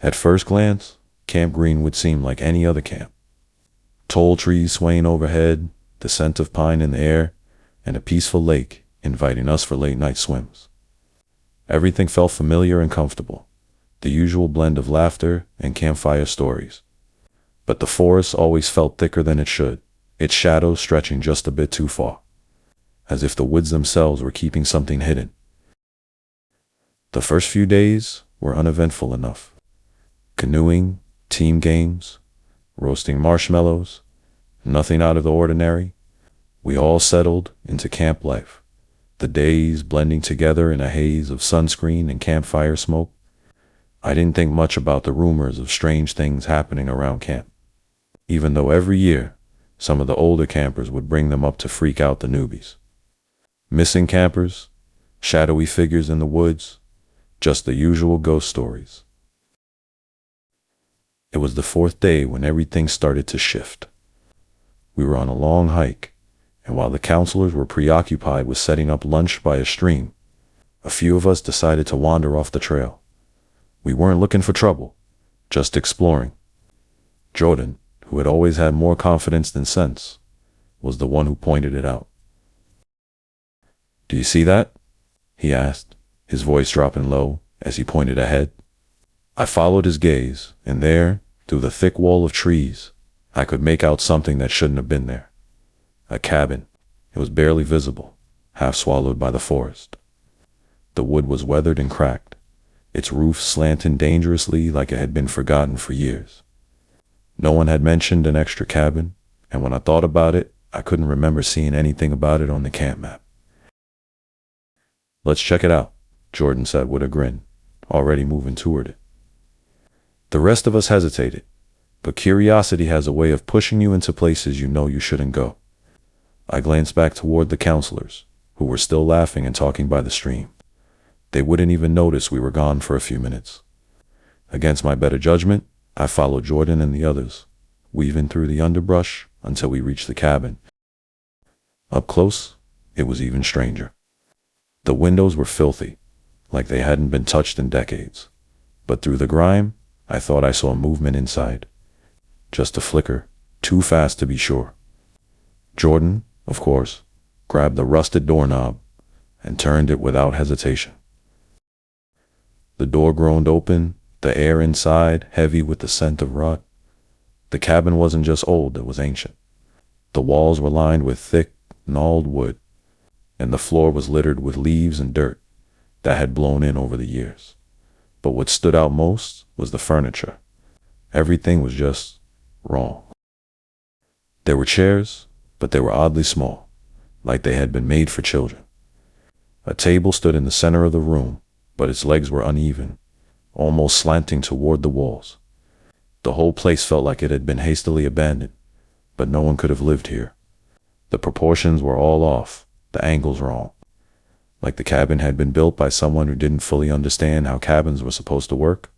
At first glance, Camp Green would seem like any other camp. Tall trees swaying overhead, the scent of pine in the air, and a peaceful lake inviting us for late-night swims. Everything felt familiar and comfortable, the usual blend of laughter and campfire stories. But the forest always felt thicker than it should, its shadows stretching just a bit too far, as if the woods themselves were keeping something hidden. The first few days were uneventful enough. Canoeing, team games, roasting marshmallows, nothing out of the ordinary. We all settled into camp life, the days blending together in a haze of sunscreen and campfire smoke. I didn't think much about the rumors of strange things happening around camp, even though every year some of the older campers would bring them up to freak out the newbies. Missing campers, shadowy figures in the woods, just the usual ghost stories. It was the fourth day when everything started to shift. We were on a long hike, and while the counselors were preoccupied with setting up lunch by a stream, a few of us decided to wander off the trail. We weren't looking for trouble, just exploring. Jordan, who had always had more confidence than sense, was the one who pointed it out. "Do you see that?" he asked, his voice dropping low as he pointed ahead. I followed his gaze, and there, through the thick wall of trees, I could make out something that shouldn't have been there. A cabin. It was barely visible, half swallowed by the forest. The wood was weathered and cracked, its roof slanting dangerously like it had been forgotten for years. No one had mentioned an extra cabin, and when I thought about it, I couldn't remember seeing anything about it on the camp map. "Let's check it out," Jordan said with a grin, already moving toward it. The rest of us hesitated, but curiosity has a way of pushing you into places you know you shouldn't go. I glanced back toward the counselors, who were still laughing and talking by the stream. They wouldn't even notice we were gone for a few minutes. Against my better judgment, I followed Jordan and the others, weaving through the underbrush until we reached the cabin. Up close, it was even stranger. The windows were filthy, like they hadn't been touched in decades. But through the grime, I thought I saw movement inside. Just a flicker, too fast to be sure. Jordan, of course, grabbed the rusted doorknob and turned it without hesitation. The door groaned open, the air inside heavy with the scent of rot. The cabin wasn't just old, it was ancient. The walls were lined with thick, gnarled wood, and the floor was littered with leaves and dirt that had blown in over the years. But what stood out most was the furniture. Everything was just wrong. There were chairs, but they were oddly small, like they had been made for children. A table stood in the center of the room, but its legs were uneven, almost slanting toward the walls. The whole place felt like it had been hastily abandoned, but no one could have lived here. The proportions were all off, the angles wrong, like the cabin had been built by someone who didn't fully understand how cabins were supposed to work.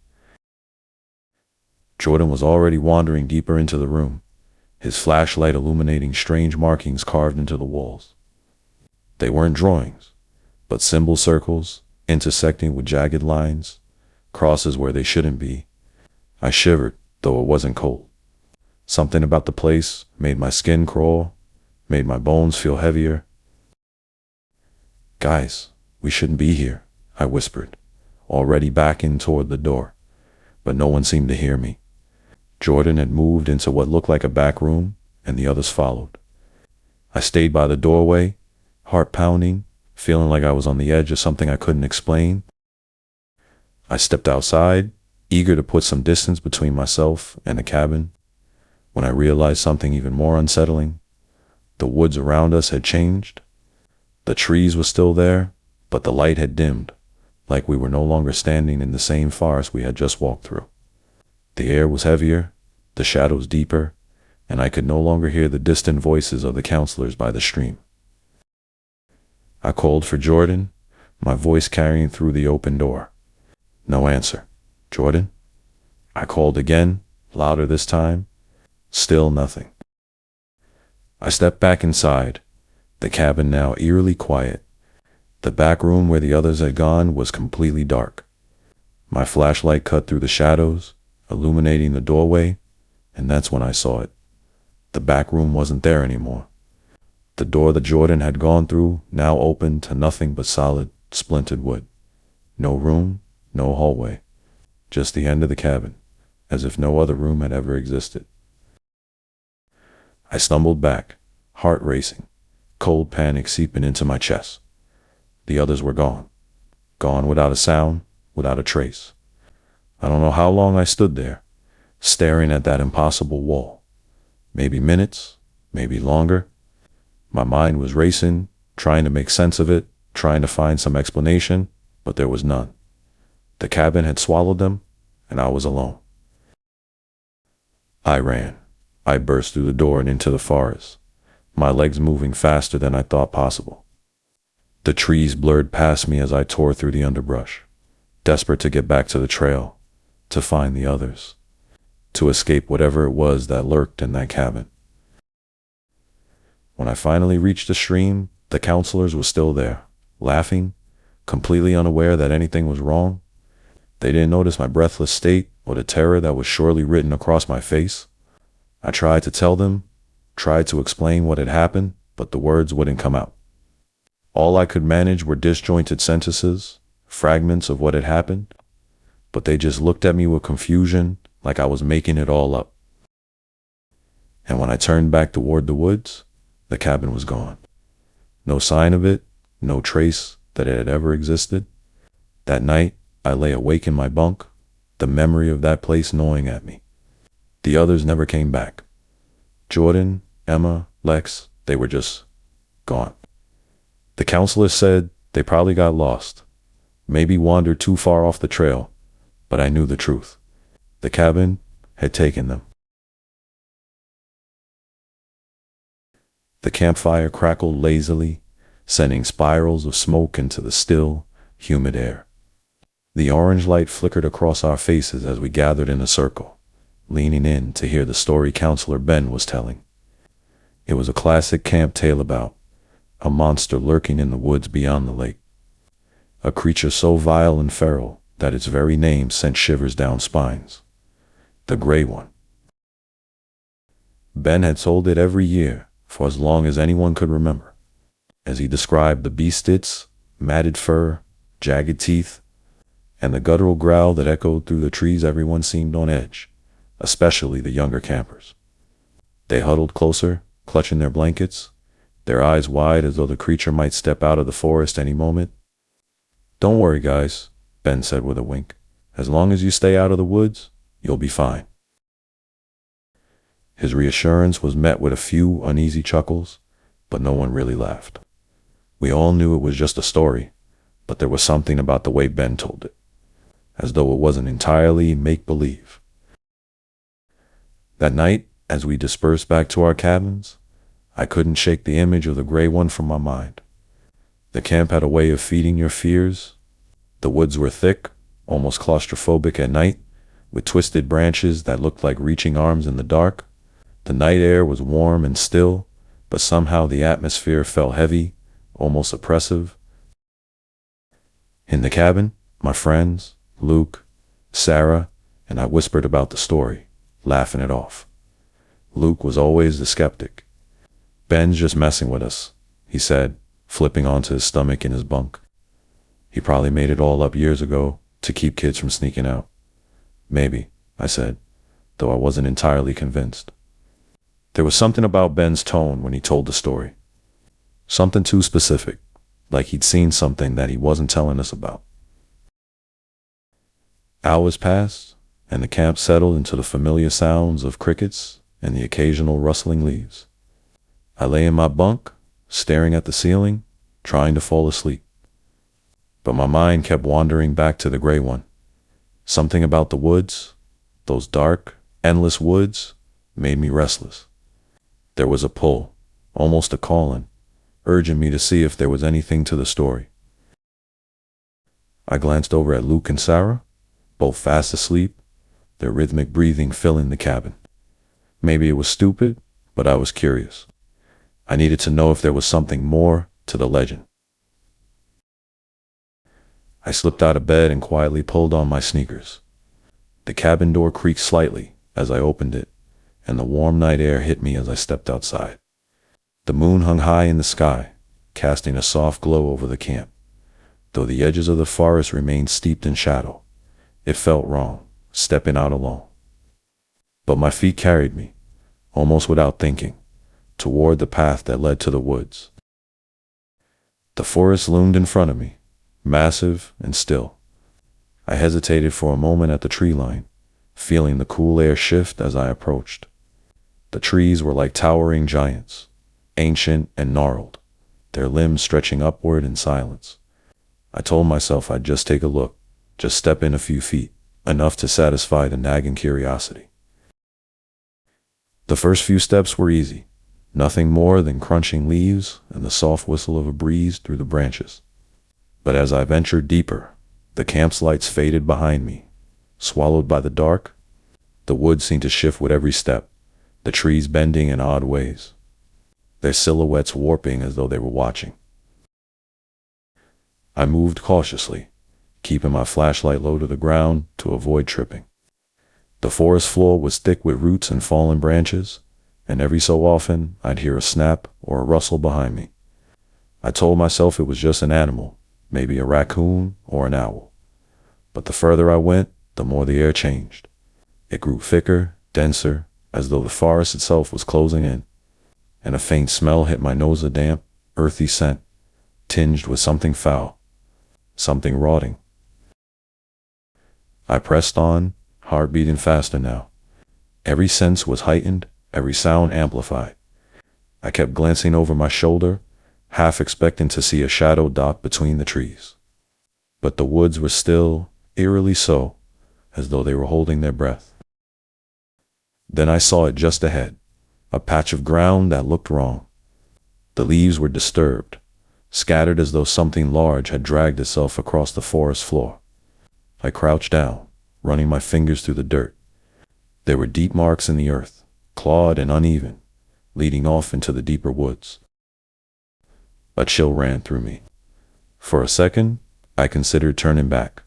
Jordan was already wandering deeper into the room, his flashlight illuminating strange markings carved into the walls. They weren't drawings, but symbol circles, intersecting with jagged lines, crosses where they shouldn't be. I shivered, though it wasn't cold. Something about the place made my skin crawl, made my bones feel heavier. "Guys, we shouldn't be here," I whispered, already backing toward the door, but no one seemed to hear me. Jordan had moved into what looked like a back room, and the others followed. I stayed by the doorway, heart pounding, feeling like I was on the edge of something I couldn't explain. I stepped outside, eager to put some distance between myself and the cabin, when I realized something even more unsettling. The woods around us had changed. The trees were still there, but the light had dimmed, like we were no longer standing in the same forest we had just walked through. The air was heavier, the shadows deeper, and I could no longer hear the distant voices of the counselors by the stream. I called for Jordan, my voice carrying through the open door. No answer. "Jordan?" I called again, louder this time. Still nothing. I stepped back inside, the cabin now eerily quiet. The back room where the others had gone was completely dark. My flashlight cut through the shadows, illuminating the doorway, and that's when I saw it. The back room wasn't there anymore. The door that Jordan had gone through now opened to nothing but solid, splintered wood. No room, no hallway, just the end of the cabin, as if no other room had ever existed. I stumbled back, heart racing, cold panic seeping into my chest. The others were gone. Gone without a sound, without a trace. I don't know how long I stood there, staring at that impossible wall. Maybe minutes, maybe longer. My mind was racing, trying to make sense of it, trying to find some explanation, but there was none. The cabin had swallowed them, and I was alone. I ran. I burst through the door and into the forest, my legs moving faster than I thought possible. The trees blurred past me as I tore through the underbrush, desperate to get back to the trail, to find the others, to escape whatever it was that lurked in that cabin. When I finally reached the stream, the counselors were still there, laughing, completely unaware that anything was wrong. They didn't notice my breathless state or the terror that was surely written across my face. I tried to tell them, tried to explain what had happened, but the words wouldn't come out. All I could manage were disjointed sentences, fragments of what had happened, but they just looked at me with confusion, like I was making it all up. And when I turned back toward the woods, the cabin was gone. No sign of it, no trace that it had ever existed. That night, I lay awake in my bunk, the memory of that place gnawing at me. The others never came back. Jordan, Emma, Lex, they were just gone. The counselor said they probably got lost, maybe wandered too far off the trail, but I knew the truth. The cabin had taken them. The campfire crackled lazily, sending spirals of smoke into the still, humid air. The orange light flickered across our faces as we gathered in a circle, leaning in to hear the story Counselor Ben was telling. It was a classic camp tale about a monster lurking in the woods beyond the lake. A creature so vile and feral that its very name sent shivers down spines. The Gray One. Ben had told it every year, for as long as anyone could remember. As he described the beast's matted fur, jagged teeth, and the guttural growl that echoed through the trees, everyone seemed on edge, especially the younger campers. They huddled closer, clutching their blankets, their eyes wide as though the creature might step out of the forest any moment. "Don't worry, guys," Ben said with a wink. "As long as you stay out of the woods, you'll be fine." His reassurance was met with a few uneasy chuckles, but no one really laughed. We all knew it was just a story, but there was something about the way Ben told it, as though it wasn't entirely make-believe. That night, as we dispersed back to our cabins, I couldn't shake the image of the Gray One from my mind. The camp had a way of feeding your fears. The woods were thick, almost claustrophobic at night, with twisted branches that looked like reaching arms in the dark. The night air was warm and still, but somehow the atmosphere felt heavy, almost oppressive. In the cabin, my friends, Luke, Sarah, and I whispered about the story, laughing it off. Luke was always the skeptic. "Ben's just messing with us," he said, flipping onto his stomach in his bunk. "He probably made it all up years ago to keep kids from sneaking out." "Maybe," I said, though I wasn't entirely convinced. There was something about Ben's tone when he told the story. Something too specific, like he'd seen something that he wasn't telling us about. Hours passed, and the camp settled into the familiar sounds of crickets and the occasional rustling leaves. I lay in my bunk, staring at the ceiling, trying to fall asleep. But my mind kept wandering back to the Gray One. Something about the woods, those dark, endless woods, made me restless. There was a pull, almost a calling, urging me to see if there was anything to the story. I glanced over at Luke and Sarah, both fast asleep, their rhythmic breathing filling the cabin. Maybe it was stupid, but I was curious. I needed to know if there was something more to the legend. I slipped out of bed and quietly pulled on my sneakers. The cabin door creaked slightly as I opened it, and the warm night air hit me as I stepped outside. The moon hung high in the sky, casting a soft glow over the camp. Though the edges of the forest remained steeped in shadow, it felt wrong, stepping out alone. But my feet carried me, almost without thinking, toward the path that led to the woods. The forest loomed in front of me, massive and still. I hesitated for a moment at the tree line, feeling the cool air shift as I approached. The trees were like towering giants, ancient and gnarled, their limbs stretching upward in silence. I told myself I'd just take a look, just step in a few feet, enough to satisfy the nagging curiosity. The first few steps were easy, nothing more than crunching leaves and the soft whistle of a breeze through the branches. But as I ventured deeper, the camp's lights faded behind me, swallowed by the dark. The woods seemed to shift with every step, the trees bending in odd ways, their silhouettes warping as though they were watching. I moved cautiously, keeping my flashlight low to the ground to avoid tripping. The forest floor was thick with roots and fallen branches, and every so often I'd hear a snap or a rustle behind me. I told myself it was just an animal, maybe a raccoon or an owl. But the further I went, the more the air changed. It grew thicker, denser, as though the forest itself was closing in, and a faint smell hit my nose, a damp, earthy scent, tinged with something foul, something rotting. I pressed on, heart beating faster now. Every sense was heightened, every sound amplified. I kept glancing over my shoulder, half expecting to see a shadow dot between the trees. But the woods were still, eerily so, as though they were holding their breath. Then I saw it just ahead, a patch of ground that looked wrong. The leaves were disturbed, scattered as though something large had dragged itself across the forest floor. I crouched down, running my fingers through the dirt. There were deep marks in the earth, clawed and uneven, leading off into the deeper woods. A chill ran through me. For a second, I considered turning back,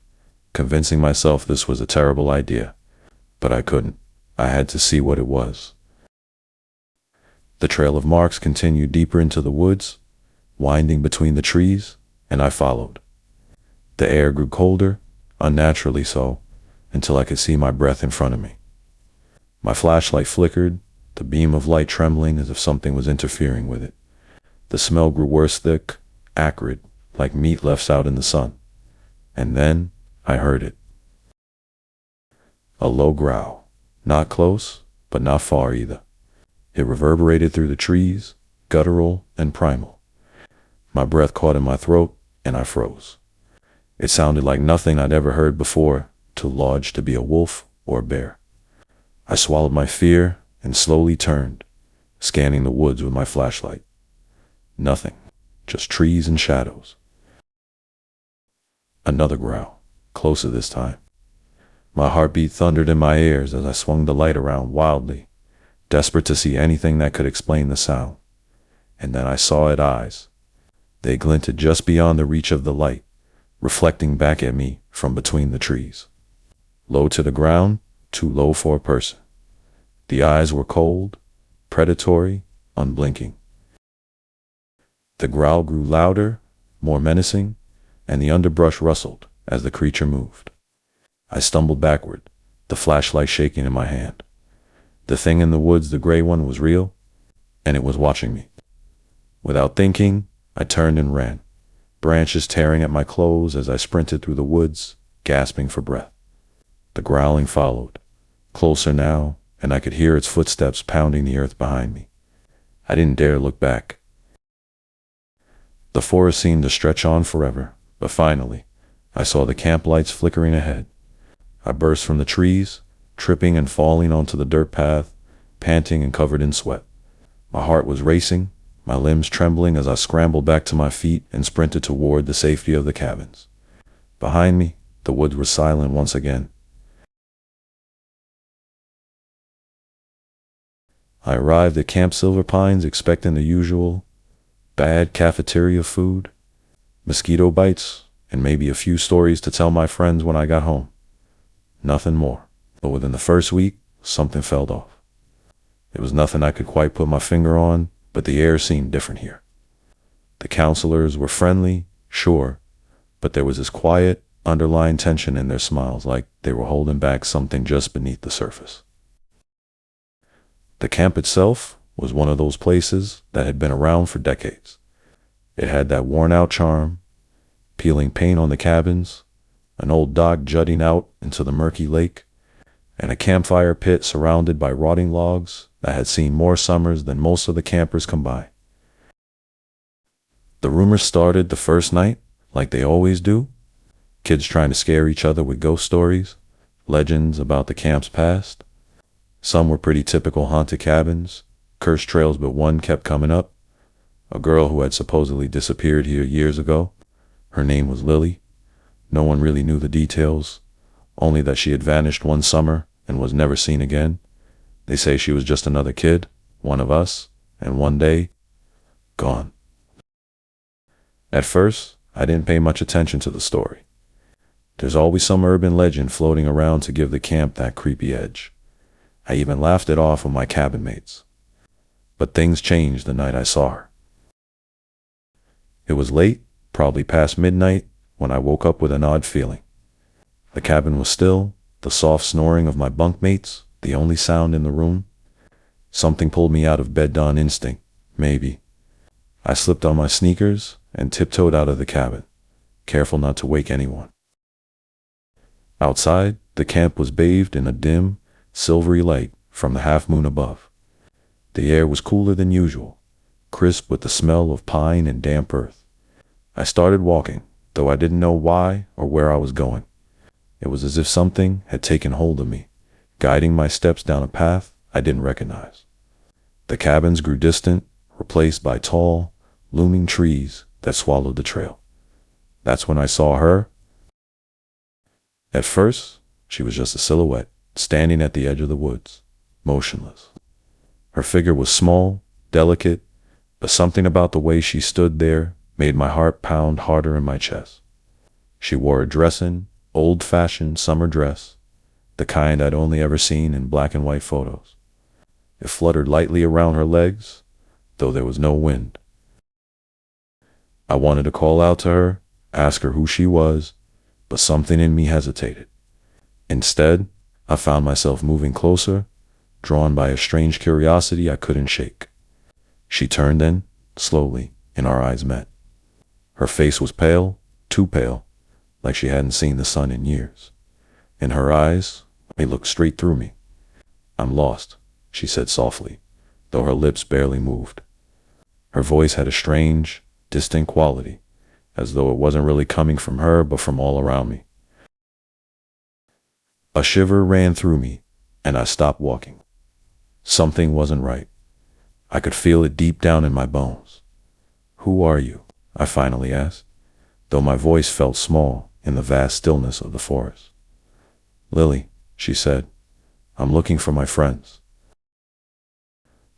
convincing myself this was a terrible idea, but I couldn't. I had to see what it was. The trail of marks continued deeper into the woods, winding between the trees, and I followed. The air grew colder, unnaturally so, until I could see my breath in front of me. My flashlight flickered, the beam of light trembling as if something was interfering with it. The smell grew worse, thick, acrid, like meat left out in the sun. And then I heard it. A low growl, not close, but not far either. It reverberated through the trees, guttural and primal. My breath caught in my throat, and I froze. It sounded like nothing I'd ever heard before, too large to be a wolf or a bear. I swallowed my fear and slowly turned, scanning the woods with my flashlight. Nothing, just trees and shadows. Another growl, closer this time. My heartbeat thundered in my ears as I swung the light around wildly, desperate to see anything that could explain the sound. And then I saw its eyes. They glinted just beyond the reach of the light, reflecting back at me from between the trees. Low to the ground, too low for a person. The eyes were cold, predatory, unblinking. The growl grew louder, more menacing, and the underbrush rustled as the creature moved. I stumbled backward, the flashlight shaking in my hand. The thing in the woods, the gray one, was real, and it was watching me. Without thinking, I turned and ran, branches tearing at my clothes as I sprinted through the woods, gasping for breath. The growling followed, closer now, and I could hear its footsteps pounding the earth behind me. I didn't dare look back. The forest seemed to stretch on forever, but finally, I saw the camp lights flickering ahead. I burst from the trees, tripping and falling onto the dirt path, panting and covered in sweat. My heart was racing, my limbs trembling as I scrambled back to my feet and sprinted toward the safety of the cabins. Behind me, the woods were silent once again. I arrived at Camp Silver Pines expecting the usual bad cafeteria food, mosquito bites, and maybe a few stories to tell my friends when I got home. Nothing more. But within the first week, something fell off. It was nothing I could quite put my finger on, but the air seemed different here. The counselors were friendly, sure, but there was this quiet, underlying tension in their smiles, like they were holding back something just beneath the surface. The camp itself was one of those places that had been around for decades. It had that worn-out charm, peeling paint on the cabins, an old dock jutting out into the murky lake, and a campfire pit surrounded by rotting logs that had seen more summers than most of the campers combined. The rumors started the first night, like they always do. Kids trying to scare each other with ghost stories, legends about the camp's past. Some were pretty typical haunted cabins, cursed trails, but one kept coming up. A girl who had supposedly disappeared here years ago. Her name was Lily. No one really knew the details, only that she had vanished one summer and was never seen again. They say she was just another kid, one of us, and one day, gone. At first, I didn't pay much attention to the story. There's always some urban legend floating around to give the camp that creepy edge. I even laughed it off with my cabin mates. But things changed the night I saw her. It was late, probably past midnight, when I woke up with an odd feeling. The cabin was still, the soft snoring of my bunkmates, the only sound in the room. Something pulled me out of bed on instinct, maybe. I slipped on my sneakers and tiptoed out of the cabin, careful not to wake anyone. Outside, the camp was bathed in a dim, silvery light from the half-moon above. The air was cooler than usual, crisp with the smell of pine and damp earth. I started walking, though I didn't know why or where I was going. It was as if something had taken hold of me, guiding my steps down a path I didn't recognize. The cabins grew distant, replaced by tall, looming trees that swallowed the trail. That's when I saw her. At first, she was just a silhouette, standing at the edge of the woods, motionless. Her figure was small, delicate, but something about the way she stood there made my heart pound harder in my chest. She wore a dressing, old-fashioned summer dress, the kind I'd only ever seen in black and white photos. It fluttered lightly around her legs, though there was no wind. I wanted to call out to her, ask her who she was, but something in me hesitated. Instead, I found myself moving closer, drawn by a strange curiosity I couldn't shake. She turned in, slowly, and our eyes met. Her face was pale, too pale, like she hadn't seen the sun in years. In her eyes, they looked straight through me. "I'm lost," she said softly, though her lips barely moved. Her voice had a strange, distant quality, as though it wasn't really coming from her but from all around me. A shiver ran through me, and I stopped walking. Something wasn't right. I could feel it deep down in my bones. "Who are you?" I finally asked, though my voice felt small in the vast stillness of the forest. "Lily," she said, "I'm looking for my friends."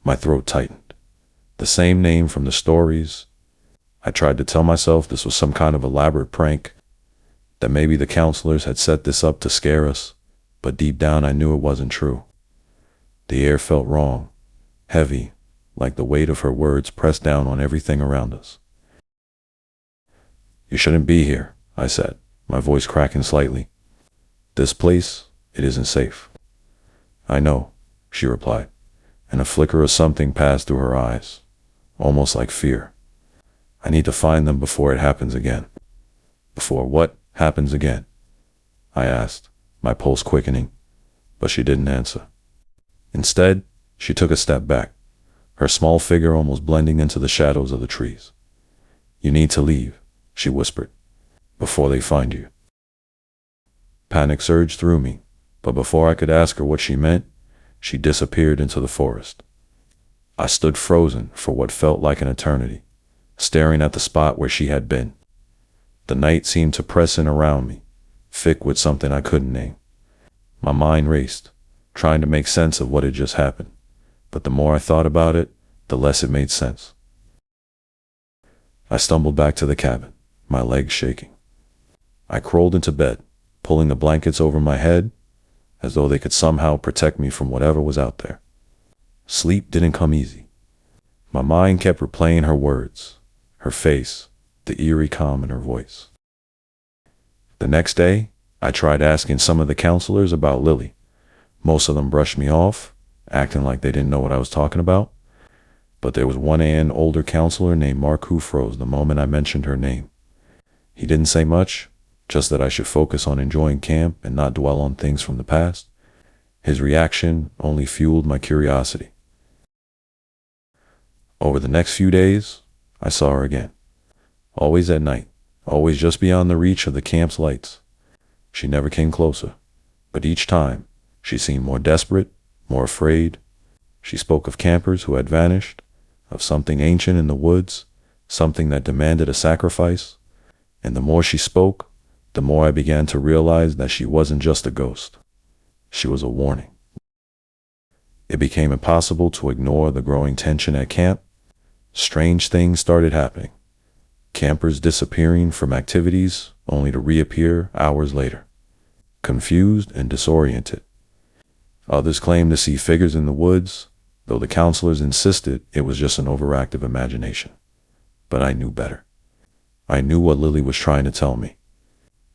My throat tightened. The same name from the stories. I tried to tell myself this was some kind of elaborate prank, that maybe the counselors had set this up to scare us, but deep down I knew it wasn't true. The air felt wrong, heavy, like the weight of her words pressed down on everything around us. "You shouldn't be here," I said, my voice cracking slightly. "This place, it isn't safe." "I know," she replied, and a flicker of something passed through her eyes, almost like fear. "I need to find them before it happens again." "Before what happens again?" I asked, my pulse quickening, but she didn't answer. Instead, she took a step back, her small figure almost blending into the shadows of the trees. "You need to leave," she whispered, "before they find you." Panic surged through me, but before I could ask her what she meant, she disappeared into the forest. I stood frozen for what felt like an eternity, staring at the spot where she had been. The night seemed to press in around me, thick with something I couldn't name. My mind raced, trying to make sense of what had just happened, but the more I thought about it, the less it made sense. I stumbled back to the cabin, my legs shaking. I crawled into bed, pulling the blankets over my head, as though they could somehow protect me from whatever was out there. Sleep didn't come easy. My mind kept replaying her words, her face, the eerie calm in her voice. The next day, I tried asking some of the counselors about Lily. Most of them brushed me off, acting like they didn't know what I was talking about. But there was one older counselor named Mark who froze the moment I mentioned her name. He didn't say much, just that I should focus on enjoying camp and not dwell on things from the past. His reaction only fueled my curiosity. Over the next few days, I saw her again. Always at night, always just beyond the reach of the camp's lights. She never came closer, but each time, she seemed more desperate, more afraid. She spoke of campers who had vanished, of something ancient in the woods, something that demanded a sacrifice. And the more she spoke, the more I began to realize that she wasn't just a ghost. She was a warning. It became impossible to ignore the growing tension at camp. Strange things started happening. Campers disappearing from activities only to reappear hours later, confused and disoriented. Others claimed to see figures in the woods, though the counselors insisted it was just an overactive imagination. But I knew better. I knew what Lily was trying to tell me.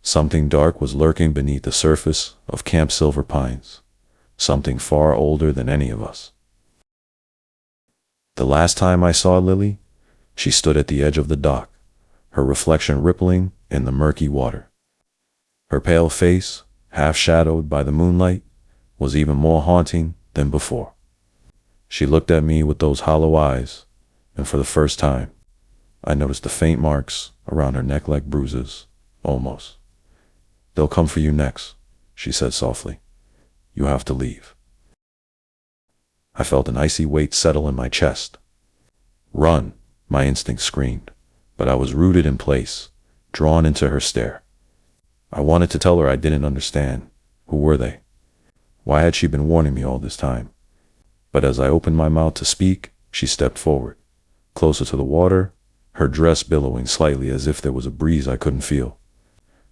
Something dark was lurking beneath the surface of Camp Silver Pines, something far older than any of us. The last time I saw Lily, she stood at the edge of the dock, her reflection rippling in the murky water. Her pale face, half shadowed by the moonlight, was even more haunting than before. She looked at me with those hollow eyes, and for the first time, I noticed the faint marks around her neck like bruises, almost. "They'll come for you next," she said softly. "You have to leave." I felt an icy weight settle in my chest. "Run," my instinct screamed, but I was rooted in place, drawn into her stare. I wanted to tell her I didn't understand. Who were they? Why had she been warning me all this time? But as I opened my mouth to speak, she stepped forward, closer to the water, her dress billowing slightly as if there was a breeze I couldn't feel.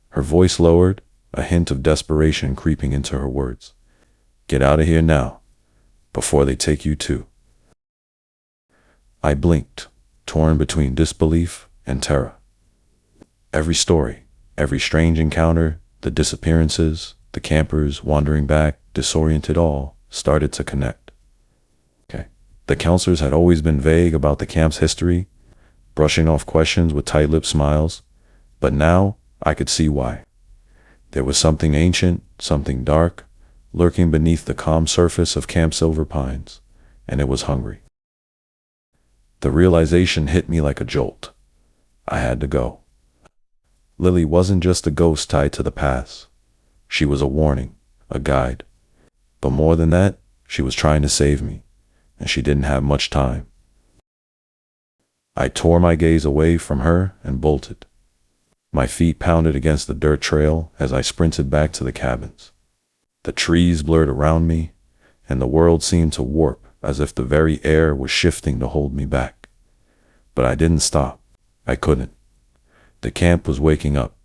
Her voice lowered, a hint of desperation creeping into her words. "Get out of here now, before they take you too." I blinked, torn between disbelief and terror. Every story, every strange encounter, the disappearances, the campers wandering back, disoriented, all started to connect. The counselors had always been vague about the camp's history, brushing off questions with tight-lipped smiles, but now I could see why. There was something ancient, something dark, lurking beneath the calm surface of Camp Silver Pines, and it was hungry. The realization hit me like a jolt. I had to go. Lily wasn't just a ghost tied to the past. She was a warning, a guide. But more than that, she was trying to save me, and she didn't have much time. I tore my gaze away from her and bolted. My feet pounded against the dirt trail as I sprinted back to the cabins. The trees blurred around me, and the world seemed to warp as if the very air was shifting to hold me back. But I didn't stop. I couldn't. The camp was waking up,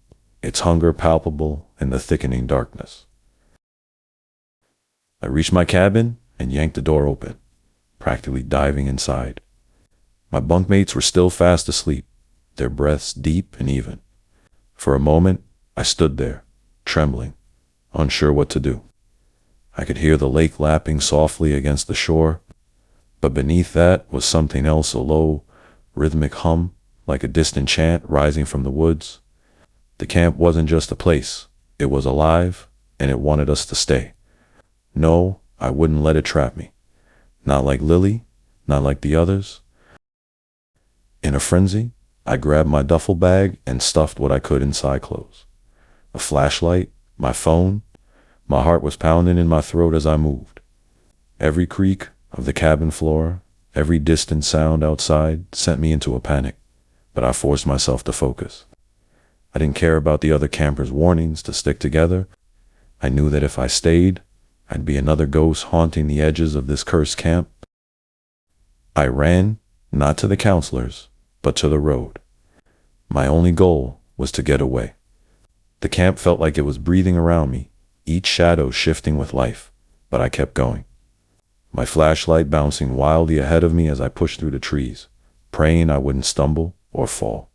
its hunger palpable in the thickening darkness. I reached my cabin and yanked the door open, practically diving inside. My bunkmates were still fast asleep, their breaths deep and even. For a moment, I stood there, trembling, unsure what to do. I could hear the lake lapping softly against the shore, but beneath that was something else, a low, rhythmic hum, like a distant chant rising from the woods. The camp wasn't just a place, it was alive, and it wanted us to stay. No, I wouldn't let it trap me. Not like Lily, not like the others. In a frenzy, I grabbed my duffel bag and stuffed what I could inside clothes. A flashlight, my phone. My heart was pounding in my throat as I moved. Every creak of the cabin floor, every distant sound outside sent me into a panic, but I forced myself to focus. I didn't care about the other campers' warnings to stick together. I knew that if I stayed, I'd be another ghost haunting the edges of this cursed camp. I ran, not to the counselors, but to the road. My only goal was to get away. The camp felt like it was breathing around me, each shadow shifting with life, but I kept going. My flashlight bouncing wildly ahead of me as I pushed through the trees, praying I wouldn't stumble or fall.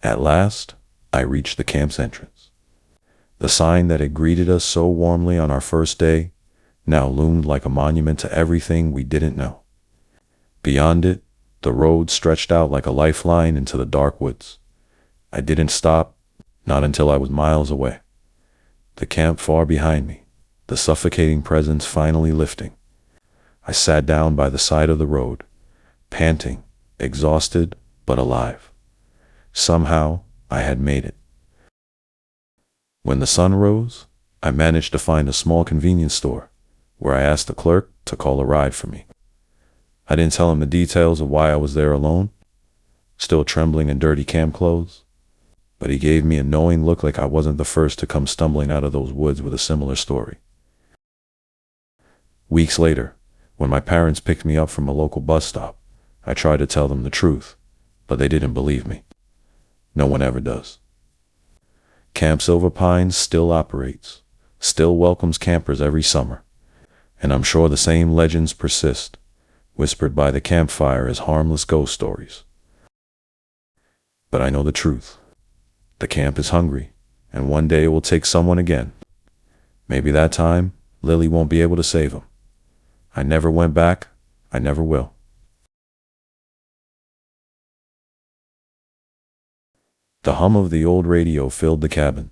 At last, I reached the camp's entrance. The sign that had greeted us so warmly on our first day now loomed like a monument to everything we didn't know. Beyond it, the road stretched out like a lifeline into the dark woods. I didn't stop, not until I was miles away. The camp far behind me, the suffocating presence finally lifting. I sat down by the side of the road, panting, exhausted, but alive. Somehow, I had made it. When the sun rose, I managed to find a small convenience store, where I asked the clerk to call a ride for me. I didn't tell him the details of why I was there alone, still trembling in dirty camp clothes, but he gave me a knowing look like I wasn't the first to come stumbling out of those woods with a similar story. Weeks later, when my parents picked me up from a local bus stop, I tried to tell them the truth, but they didn't believe me. No one ever does. Camp Silver Pines still operates, still welcomes campers every summer, and I'm sure the same legends persist, whispered by the campfire as harmless ghost stories. But I know the truth. The camp is hungry, and one day it will take someone again. Maybe that time, Lily won't be able to save him. I never went back. I never will. The hum of the old radio filled the cabin,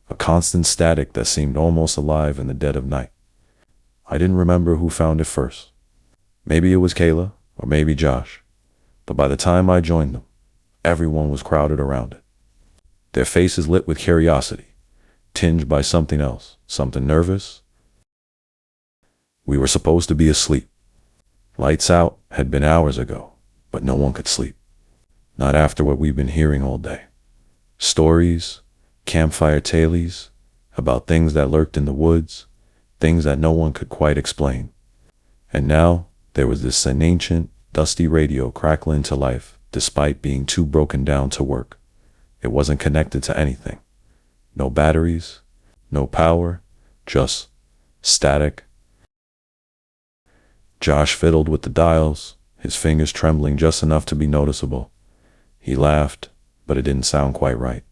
a constant static that seemed almost alive in the dead of night. I didn't remember who found it first. Maybe it was Kayla, or maybe Josh. But by the time I joined them, everyone was crowded around it. Their faces lit with curiosity, tinged by something else, something nervous. We were supposed to be asleep. Lights out had been hours ago, but no one could sleep. Not after what we've been hearing all day. Stories, campfire tales, about things that lurked in the woods, things that no one could quite explain. And now, there was this ancient, dusty radio crackling to life, despite being too broken down to work. It wasn't connected to anything. No batteries, no power, just static. Josh fiddled with the dials, his fingers trembling just enough to be noticeable. He laughed, but it didn't sound quite right.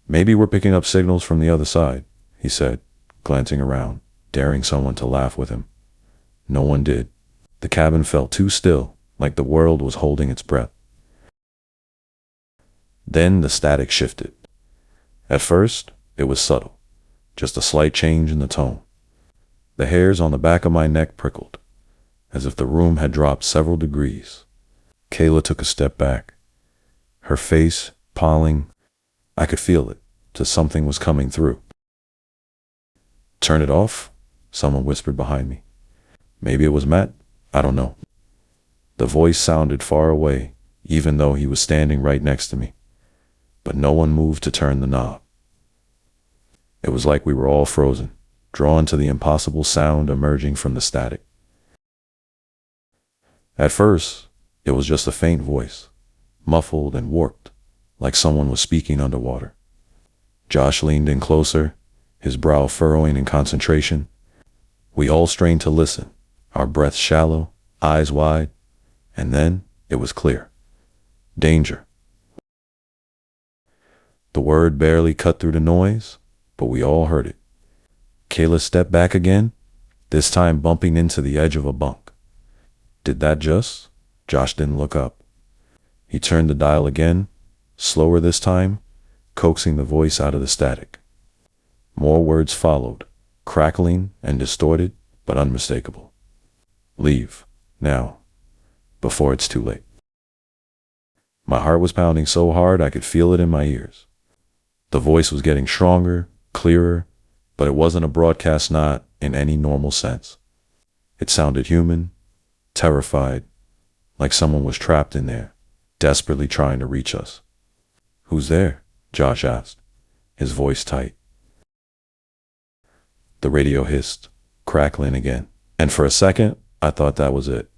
Maybe we're picking up signals from the other side, he said, glancing around, daring someone to laugh with him. No one did. The cabin felt too still, like the world was holding its breath. Then the static shifted. At first, it was subtle, just a slight change in the tone. The hairs on the back of my neck prickled, as if the room had dropped several degrees. Kayla took a step back, her face palling. I could feel it, that something was coming through. Turn it off, someone whispered behind me. Maybe it was Matt, I don't know. The voice sounded far away, even though he was standing right next to me. But no one moved to turn the knob. It was like we were all frozen, drawn to the impossible sound emerging from the static. At first, it was just a faint voice, muffled and warped, like someone was speaking underwater. Josh leaned in closer, his brow furrowing in concentration. We all strained to listen, our breaths shallow, eyes wide, and then it was clear. Danger. The word barely cut through the noise, but we all heard it. Kayla stepped back again, this time bumping into the edge of a bunk. Did that just? Josh didn't look up. He turned the dial again, slower this time, coaxing the voice out of the static. More words followed, crackling and distorted, but unmistakable. Leave, now, before it's too late. My heart was pounding so hard I could feel it in my ears. The voice was getting stronger, clearer, but it wasn't a broadcast knot in any normal sense. It sounded human, terrified, like someone was trapped in there, desperately trying to reach us. Who's there? Josh asked, his voice tight. The radio hissed, crackling again, and for a second, I thought that was it,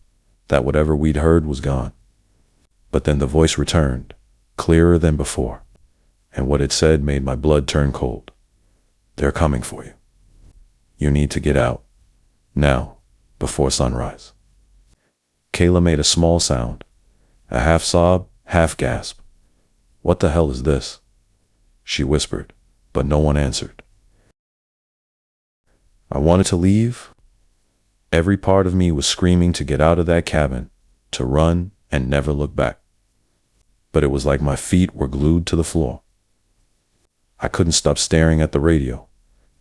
that whatever we'd heard was gone. But then the voice returned, clearer than before, and what it said made my blood turn cold. They're coming for you. You need to get out. Now, before sunrise. Kayla made a small sound, a half sob, half gasp. What the hell is this? She whispered, but no one answered. I wanted to leave. Every part of me was screaming to get out of that cabin, to run and never look back. But it was like my feet were glued to the floor. I couldn't stop staring at the radio,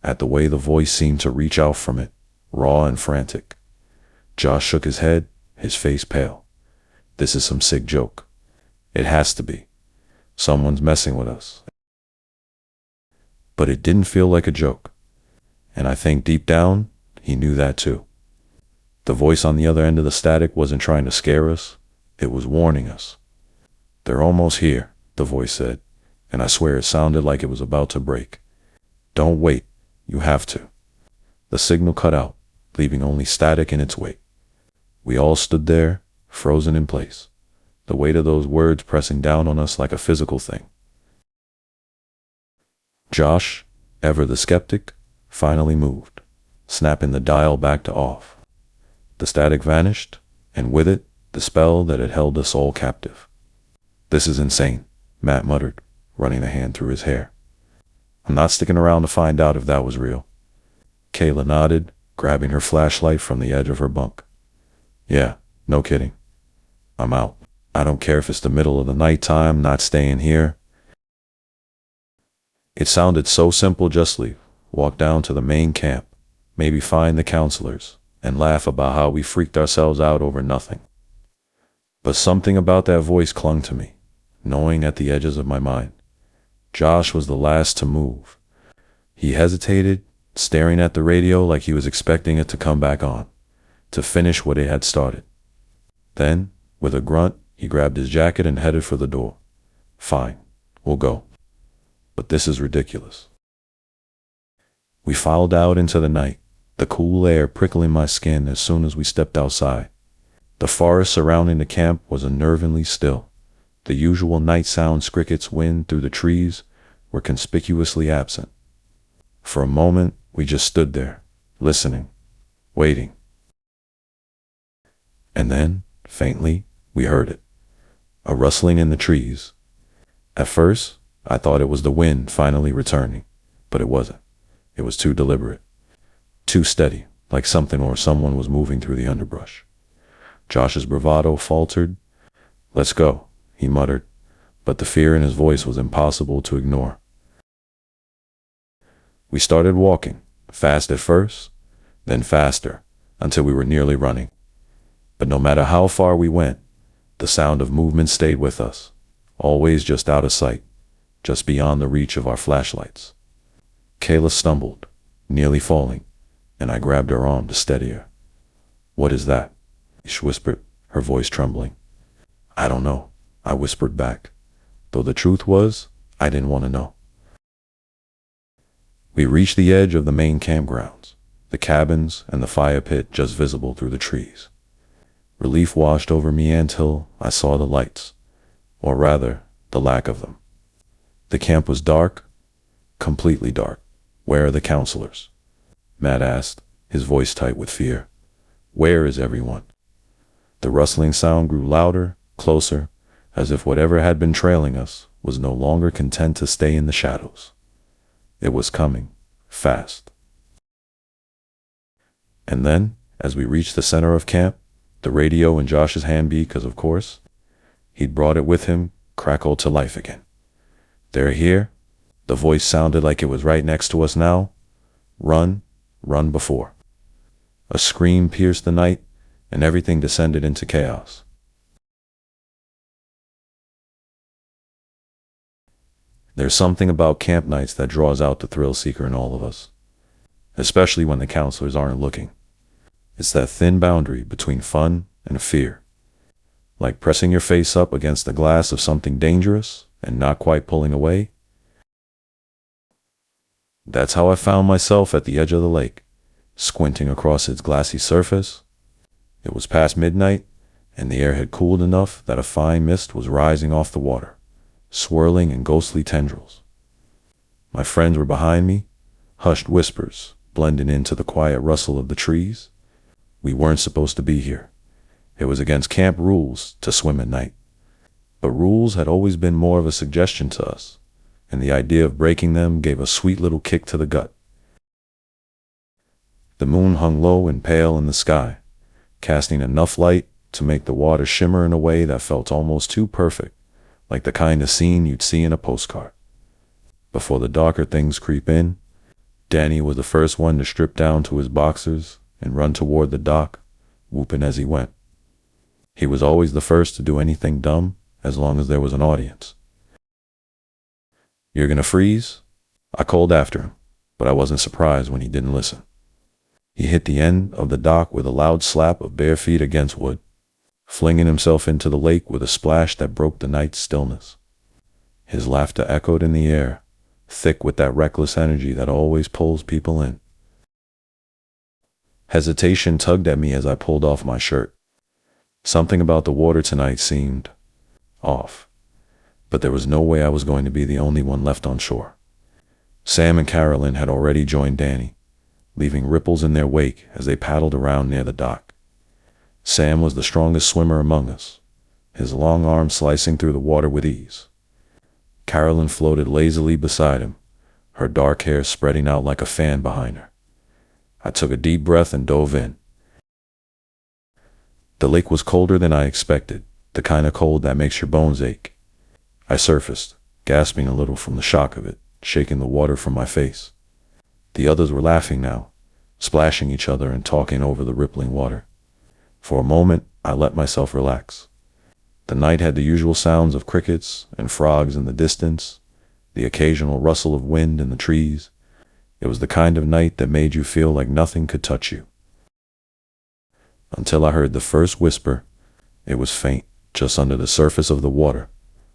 at the way the voice seemed to reach out from it, raw and frantic. Josh shook his head, his face pale. This is some sick joke. It has to be. Someone's messing with us. But it didn't feel like a joke. And I think deep down, he knew that too. The voice on the other end of the static wasn't trying to scare us. It was warning us. They're almost here, the voice said, and I swear it sounded like it was about to break. Don't wait. You have to. The signal cut out, leaving only static in its wake. We all stood there, frozen in place, the weight of those words pressing down on us like a physical thing. Josh, ever the skeptic, finally moved, snapping the dial back to off. The static vanished, and with it, the spell that had held us all captive. This is insane, Matt muttered, running a hand through his hair. I'm not sticking around to find out if that was real. Kayla nodded, grabbing her flashlight from the edge of her bunk. Yeah, no kidding. I'm out. I don't care if it's the middle of the nighttime, not staying here. It sounded so simple, just leave, walk down to the main camp, maybe find the counselors, and laugh about how we freaked ourselves out over nothing. But something about that voice clung to me, gnawing at the edges of my mind. Josh was the last to move. He hesitated, staring at the radio like he was expecting it to come back on, to finish what it had started. Then, with a grunt, he grabbed his jacket and headed for the door. Fine, we'll go. But this is ridiculous. We filed out into the night, the cool air prickling my skin as soon as we stepped outside. The forest surrounding the camp was unnervingly still. The usual night sounds, crickets, wind through the trees, were conspicuously absent. For a moment, we just stood there, listening, waiting. And then, faintly, we heard it. A rustling in the trees. At first, I thought it was the wind finally returning, but it wasn't. It was too deliberate, too steady, like something or someone was moving through the underbrush. Josh's bravado faltered. Let's go, he muttered, but the fear in his voice was impossible to ignore. We started walking, fast at first, then faster, until we were nearly running. But no matter how far we went, the sound of movement stayed with us, always just out of sight, just beyond the reach of our flashlights. Kayla stumbled, nearly falling, and I grabbed her arm to steady her. What is that? She whispered, her voice trembling. I don't know, I whispered back, though the truth was, I didn't want to know. We reached the edge of the main campgrounds, the cabins and the fire pit just visible through the trees. Relief washed over me until I saw the lights, or rather, the lack of them. The camp was dark, completely dark. Where are the counselors? Matt asked, his voice tight with fear. Where is everyone? The rustling sound grew louder, closer, as if whatever had been trailing us was no longer content to stay in the shadows. It was coming, fast. And then, as we reached the center of camp, the radio in Josh's hand, because of course, he'd brought it with him, crackled to life again. They're here. The voice sounded like it was right next to us now. Run, run before. A scream pierced the night, and everything descended into chaos. There's something about camp nights that draws out the thrill seeker in all of us, especially when the counselors aren't looking. It's that thin boundary between fun and fear, like pressing your face up against the glass of something dangerous and not quite pulling away. That's how I found myself at the edge of the lake, squinting across its glassy surface. It was past midnight, and the air had cooled enough that a fine mist was rising off the water, swirling in ghostly tendrils. My friends were behind me, hushed whispers blending into the quiet rustle of the trees. We weren't supposed to be here. It was against camp rules to swim at night. But rules had always been more of a suggestion to us, and the idea of breaking them gave a sweet little kick to the gut. The moon hung low and pale in the sky, casting enough light to make the water shimmer in a way that felt almost too perfect, like the kind of scene you'd see in a postcard. Before the darker things creep in, Danny was the first one to strip down to his boxers and run toward the dock, whooping as he went. He was always the first to do anything dumb, as long as there was an audience. "You're gonna freeze?" I called after him, but I wasn't surprised when he didn't listen. He hit the end of the dock with a loud slap of bare feet against wood, flinging himself into the lake with a splash that broke the night's stillness. His laughter echoed in the air, thick with that reckless energy that always pulls people in. Hesitation tugged at me as I pulled off my shirt. Something about the water tonight seemed off, but there was no way I was going to be the only one left on shore. Sam and Carolyn had already joined Danny, leaving ripples in their wake as they paddled around near the dock. Sam was the strongest swimmer among us, his long arms slicing through the water with ease. Carolyn floated lazily beside him, her dark hair spreading out like a fan behind her. I took a deep breath and dove in. The lake was colder than I expected, the kind of cold that makes your bones ache. I surfaced, gasping a little from the shock of it, shaking the water from my face. The others were laughing now, splashing each other and talking over the rippling water. For a moment, I let myself relax. The night had the usual sounds of crickets and frogs in the distance, the occasional rustle of wind in the trees. It was the kind of night that made you feel like nothing could touch you. Until I heard the first whisper. It was faint, just under the surface of the water,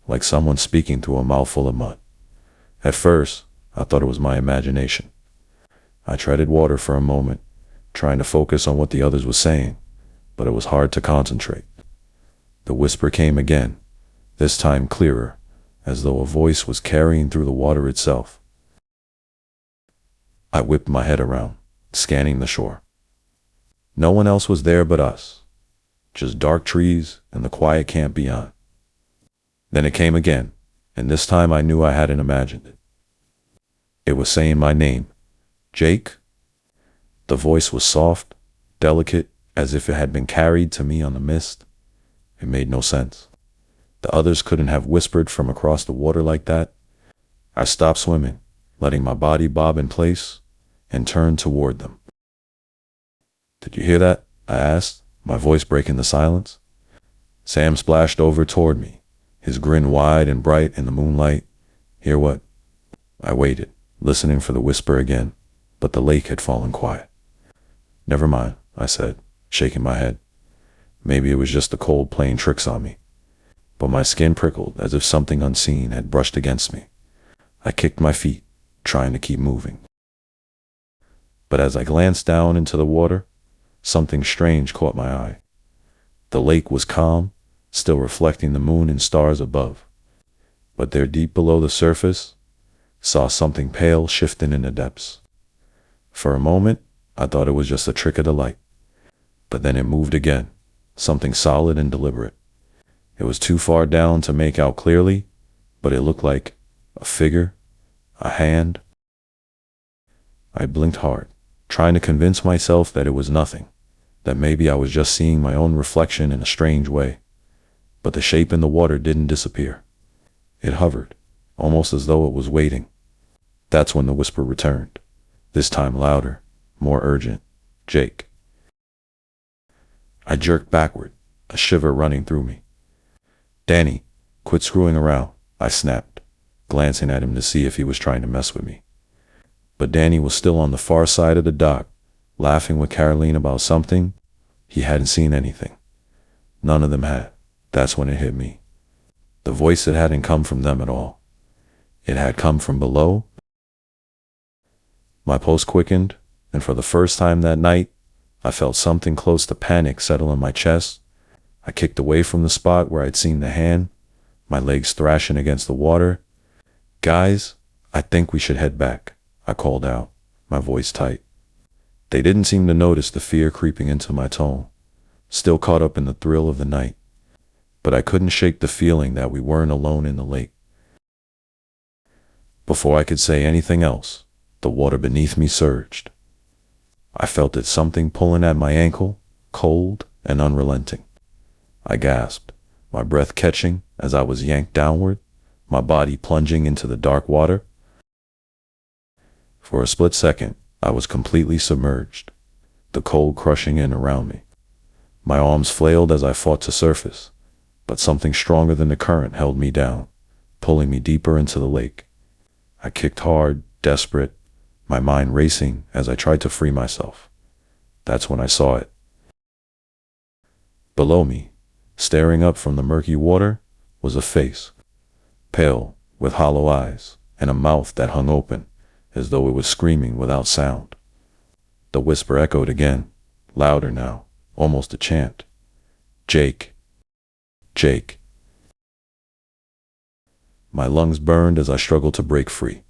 like someone speaking through a mouthful of mud. At first, I thought it was my imagination. I treaded water for a moment, trying to focus on what the others were saying, but it was hard to concentrate. The whisper came again, this time clearer, as though a voice was carrying through the water itself. I whipped my head around, scanning the shore. No one else was there but us, just dark trees and the quiet camp beyond. Then it came again, and this time I knew I hadn't imagined it. It was saying my name, Jake. The voice was soft, delicate, as if it had been carried to me on the mist. It made no sense. The others couldn't have whispered from across the water like that. I stopped swimming, letting my body bob in place, and turned toward them. "Did you hear that?" I asked, my voice breaking the silence. Sam splashed over toward me, his grin wide and bright in the moonlight. "Hear what?" I waited, listening for the whisper again, but the lake had fallen quiet. "Never mind," I said, shaking my head. Maybe it was just the cold playing tricks on me. But my skin prickled as if something unseen had brushed against me. I kicked my feet, trying to keep moving. But as I glanced down into the water, something strange caught my eye. The lake was calm, still reflecting the moon and stars above. But there, deep below the surface, saw something pale shifting in the depths. For a moment, I thought it was just a trick of the light. But then it moved again, something solid and deliberate. It was too far down to make out clearly, but it looked like a figure, a hand. I blinked hard, trying to convince myself that it was nothing, that maybe I was just seeing my own reflection in a strange way. But the shape in the water didn't disappear. It hovered, almost as though it was waiting. That's when the whisper returned, this time louder, more urgent. "Jake." I jerked backward, a shiver running through me. "Danny, quit screwing around," I snapped, glancing at him to see if he was trying to mess with me. But Danny was still on the far side of the dock, laughing with Caroline about something. He hadn't seen anything. None of them had. That's when it hit me. The voice that hadn't come from them at all. It had come from below. My pulse quickened, and for the first time that night, I felt something close to panic settle in my chest. I kicked away from the spot where I'd seen the hand, my legs thrashing against the water. "Guys," I think we should head back, I called out, my voice tight. They didn't seem to notice the fear creeping into my tone, still caught up in the thrill of the night. But I couldn't shake the feeling that we weren't alone in the lake. Before I could say anything else, the water beneath me surged. I felt it something pulling at my ankle, cold and unrelenting. I gasped, my breath catching as I was yanked downward, my body plunging into the dark water. For a split second, I was completely submerged, the cold crushing in around me. My arms flailed as I fought to surface, but something stronger than the current held me down, pulling me deeper into the lake. I kicked hard, desperate, my mind racing as I tried to free myself. That's when I saw it. Below me, staring up from the murky water, was a face, pale, with hollow eyes, and a mouth that hung open, as though it was screaming without sound. The whisper echoed again, louder now, almost a chant. Jake. Jake. My lungs burned as I struggled to break free,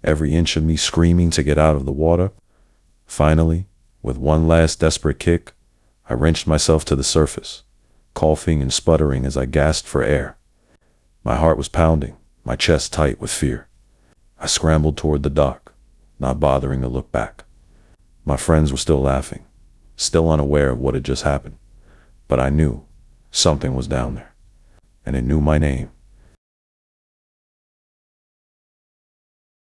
every inch of me screaming to get out of the water. Finally, with one last desperate kick, I wrenched myself to the surface, coughing and sputtering as I gasped for air. My heart was pounding, my chest tight with fear. I scrambled toward the dock, not bothering to look back. My friends were still laughing, still unaware of what had just happened. But I knew something was down there, and it knew my name.